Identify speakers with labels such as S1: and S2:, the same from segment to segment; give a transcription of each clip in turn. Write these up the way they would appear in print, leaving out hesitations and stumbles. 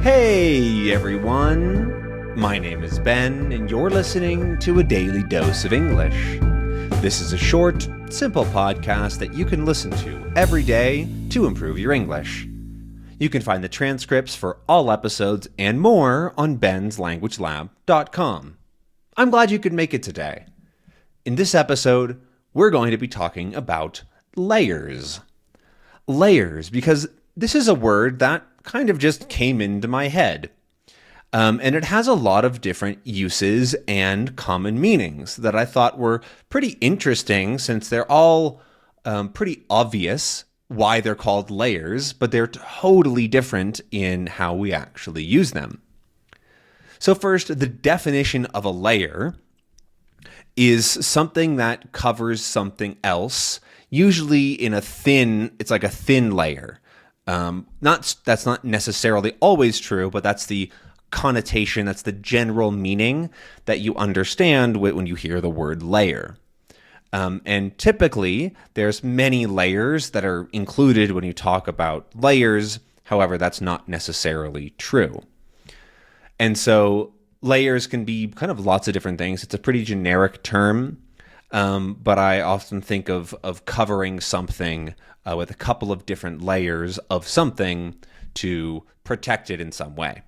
S1: Hey everyone, my name is Ben and you're listening to a daily dose of English. This is a short, simple podcast that you can listen to every day to improve your English. You can find the transcripts for all episodes and more on benslanguagelab.com. I'm glad you could make it today. In this episode, we're going to be talking about layers. Layers, because this is a word that kind of just came into my head. And it has a lot of different uses and common meanings that I thought were pretty interesting since they're all pretty obvious why they're called layers, but they're totally different in how we actually use them. So first, the definition of a layer is something that covers something else, usually in it's like a thin layer. That's not necessarily always true, but that's the connotation, that's the general meaning that you understand when you hear the word layer. And typically, there's many layers that are included when you talk about layers. However, that's not necessarily true. And so layers can be kind of lots of different things. It's a pretty generic term, but I often think of covering something with a couple of different layers of something to protect it in some way.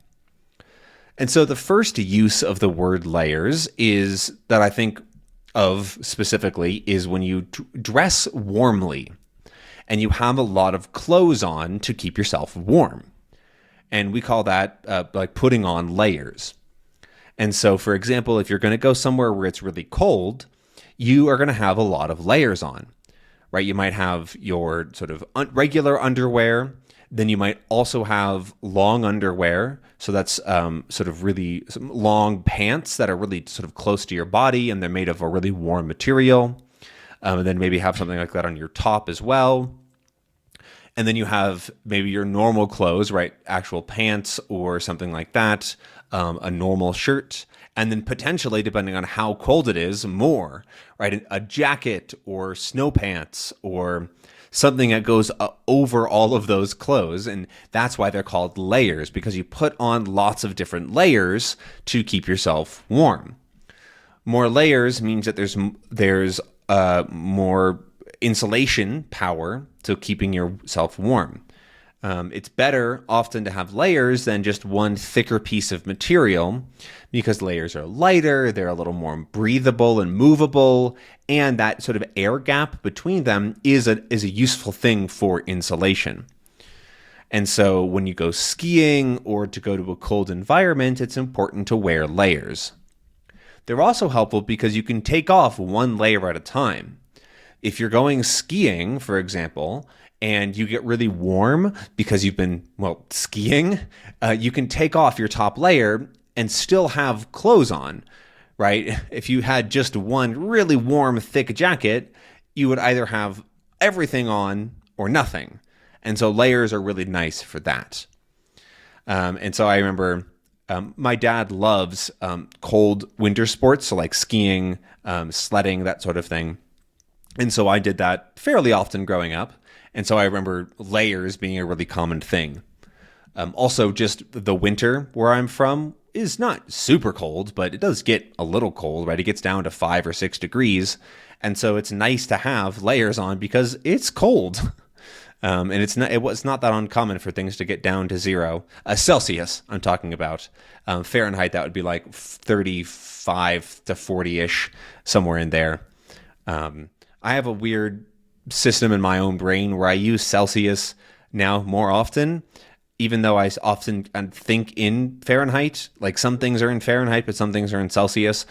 S1: And so the first use of the word layers is that I think of specifically is when you dress warmly and you have a lot of clothes on to keep yourself warm. And we call that like putting on layers. And so, for example, if you're going to go somewhere where it's really cold, you are going to have a lot of layers on. Right, you might have your sort of regular underwear. Then you might also have long underwear. So that's sort of really some long pants that are really sort of close to your body and they're made of a really warm material. And then maybe have something like that on your top as well. And then you have maybe your normal clothes, right? Actual pants or something like that, a normal shirt. And then potentially, depending on how cold it is, more, right? A jacket or snow pants or something that goes over all of those clothes. And that's why they're called layers, because you put on lots of different layers to keep yourself warm. More layers means that there's more insulation power to keeping yourself warm. It's better often to have layers than just one thicker piece of material because layers are lighter, they're a little more breathable and movable, and that sort of air gap between them is a useful thing for insulation. And so when you go skiing or to go to a cold environment, it's important to wear layers. They're also helpful because you can take off one layer at a time. If you're going skiing, for example, and you get really warm because you've been, skiing, you can take off your top layer and still have clothes on, right? If you had just one really warm, thick jacket, you would either have everything on or nothing. And so layers are really nice for that. And so I remember my dad loves cold winter sports, so like skiing, sledding, that sort of thing. And so I did that fairly often growing up. And so I remember layers being a really common thing. Also, just the winter where I'm from is not super cold, but it does get a little cold, right? It gets down to 5 or 6 degrees. And so it's nice to have layers on because it's cold. And it was not that uncommon for things to get down to 0. Celsius, I'm talking about. Fahrenheit, that would be like 35 to 40-ish, somewhere in there. I have a weird system in my own brain where I use Celsius now more often, even though I often think in Fahrenheit. Like some things are in Fahrenheit, but some things are in Celsius.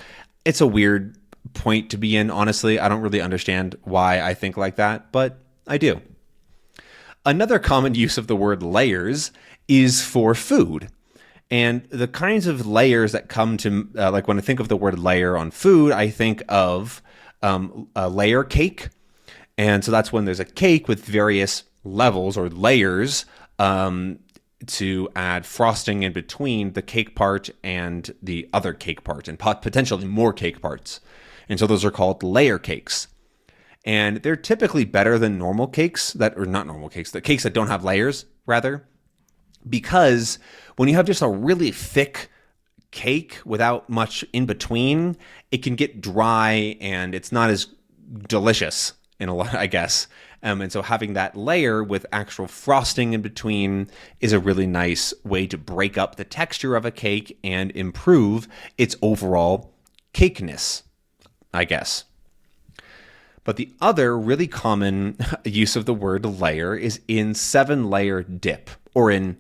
S1: It's a weird point to be in, honestly. I don't really understand why I think like that, but I do. Another common use of the word layers is for food. And the kinds of layers that come to, like when I think of the word layer on food, I think of a layer cake. And so that's when there's a cake with various levels or layers to add frosting in between the cake part and the other cake part, and potentially more cake parts. And so those are called layer cakes. And they're typically better than normal cakes the cakes that don't have layers, rather. because when you have just a really thick cake without much in between, it can get dry and it's not as delicious in a lot, I guess. And so having that layer with actual frosting in between is a really nice way to break up the texture of a cake and improve its overall cakeness, I guess. But the other really common use of the word layer is in 7-layer dip, or in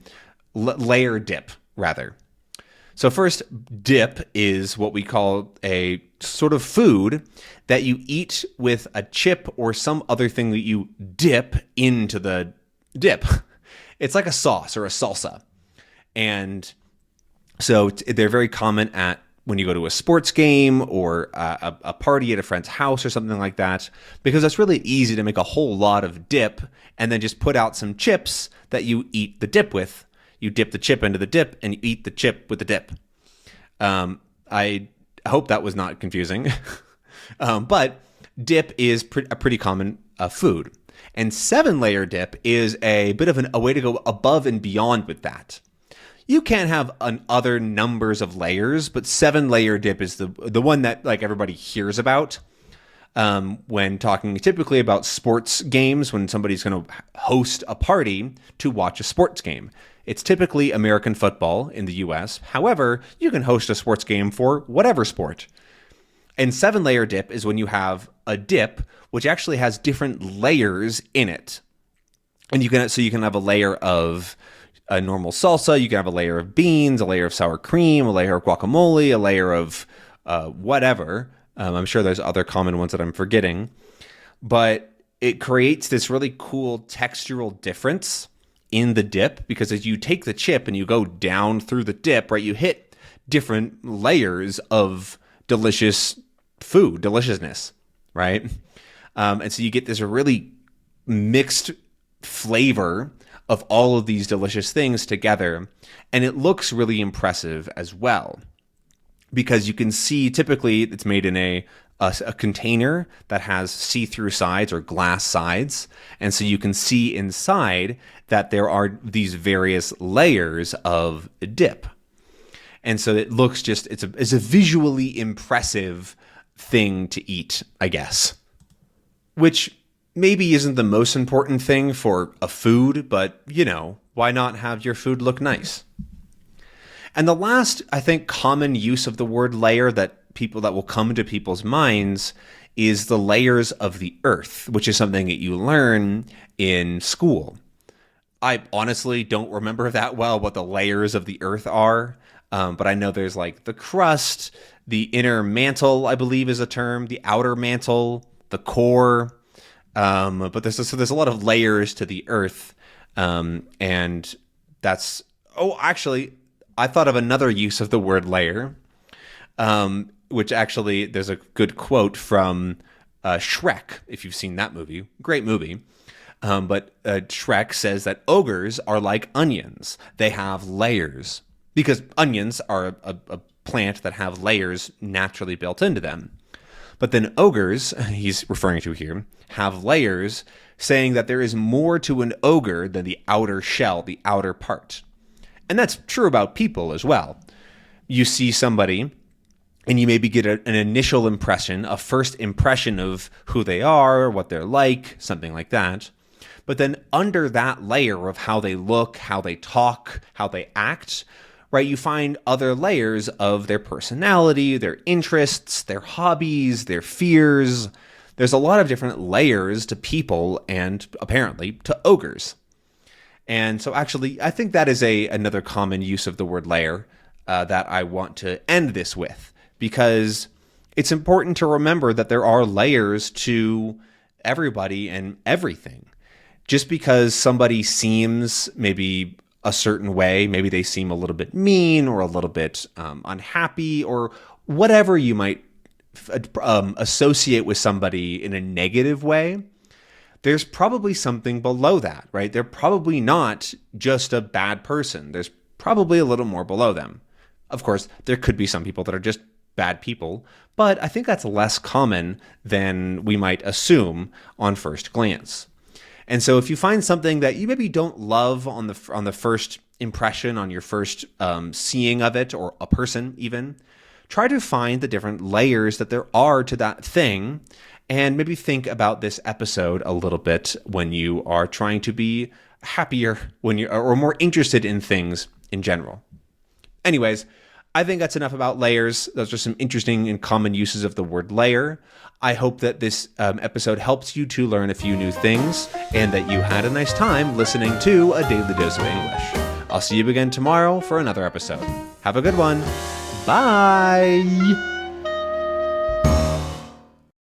S1: layer dip, rather. So first, dip is what we call a sort of food that you eat with a chip or some other thing that you dip into the dip. It's like a sauce or a salsa. And so they're very common at when you go to a sports game or a party at a friend's house or something like that, because it's really easy to make a whole lot of dip and then just put out some chips that you eat the dip with. You dip the chip into the dip and you eat the chip with the dip. I hope that was not confusing. But dip is a pretty common food. And 7-layer dip is a bit of a way to go above and beyond with that. You can have other numbers of layers, but 7-layer dip is the one that like everybody hears about when talking typically about sports games, when somebody's going to host a party to watch a sports game. It's typically American football in the US. However, you can host a sports game for whatever sport. And 7-layer dip is when you have a dip which actually has different layers in it. And you can have a layer of a normal salsa, you can have a layer of beans, a layer of sour cream, a layer of guacamole, a layer of whatever. I'm sure there's other common ones that I'm forgetting. But it creates this really cool textural difference in the dip, because as you take the chip and you go down through the dip, right, you hit different layers of delicious food, deliciousness, right? And so you get this really mixed flavor of all of these delicious things together, and it looks really impressive as well, because you can see typically it's made in a container that has see-through sides or glass sides, and so you can see inside that there are these various layers of dip. And so it looks it's a visually impressive thing to eat, I guess. Which maybe isn't the most important thing for a food, but, why not have your food look nice? And the last, I think, common use of the word layer that will come into people's minds is the layers of the earth, which is something that you learn in school. I honestly don't remember that well what the layers of the earth are, but I know there's like the crust, the inner mantle, I believe is a term, the outer mantle, the core, but there's a lot of layers to the earth, and that's, actually, I thought of another use of the word layer, which actually there's a good quote from Shrek, if you've seen that movie. Great movie. But Shrek says that ogres are like onions. They have layers, because onions are a plant that have layers naturally built into them. But then ogres, he's referring to here, have layers, saying that there is more to an ogre than the outer shell, the outer part. And that's true about people as well. You see somebody and you maybe get an initial impression, a first impression of who they are, what they're like, something like that. But then under that layer of how they look, how they talk, how they act, right, you find other layers of their personality, their interests, their hobbies, their fears. There's a lot of different layers to people and apparently to ogres. And so actually, I think that is another common use of the word layer that I want to end this with, because it's important to remember that there are layers to everybody and everything. Just because somebody seems maybe a certain way, maybe they seem a little bit mean or a little bit unhappy or whatever you might associate with somebody in a negative way, there's probably something below that, right? They're probably not just a bad person. There's probably a little more below them. Of course, there could be some people that are just bad people, but I think that's less common than we might assume on first glance. And so if you find something that you maybe don't love on the first impression, on your first seeing of it, or a person even, try to find the different layers that there are to that thing, and maybe think about this episode a little bit when you are trying to be happier, or more interested in things in general. Anyways, I think that's enough about layers. Those are some interesting and common uses of the word layer. I hope that this episode helps you to learn a few new things, and that you had a nice time listening to A Daily Dose of English. I'll see you again tomorrow for another episode. Have a good one. Bye!